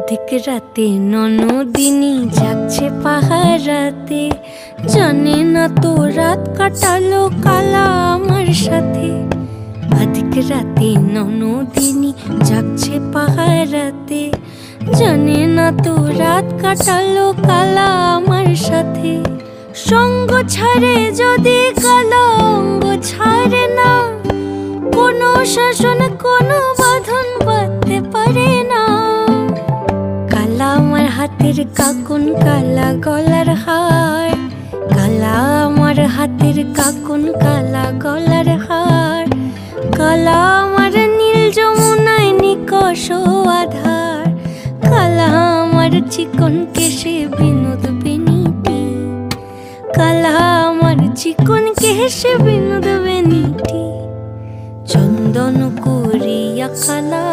অধিক রাতে ননদিনী যাচ্ছে পাহারাতে, জানে না তো রাত কাটালো কালা আমার সাথে। অধিক রাতে ননদিনী যাচ্ছে পাহারাতে, জানে না তো রাত কাটালো কালা আমার সাথে। সঙ্গ ছাড়ে যদি কালা অঙ্গ ছাড়ে না, কোনো শাসন কোনো বাঁধন বাঁধতে পারে না। কালা আমার হাতের কাকুন কালা গলার হার, কালা আমার হাতের কাকুন কালা গলার হার। কালা আমার নীল যমুনায় নিকষ আধার, কালা আমার চিকন কেশে বিনোদ বেনিটি। কালা আমার চিকন কেশে বিনোদ বেনিটি। চন্দন করিয়া কালা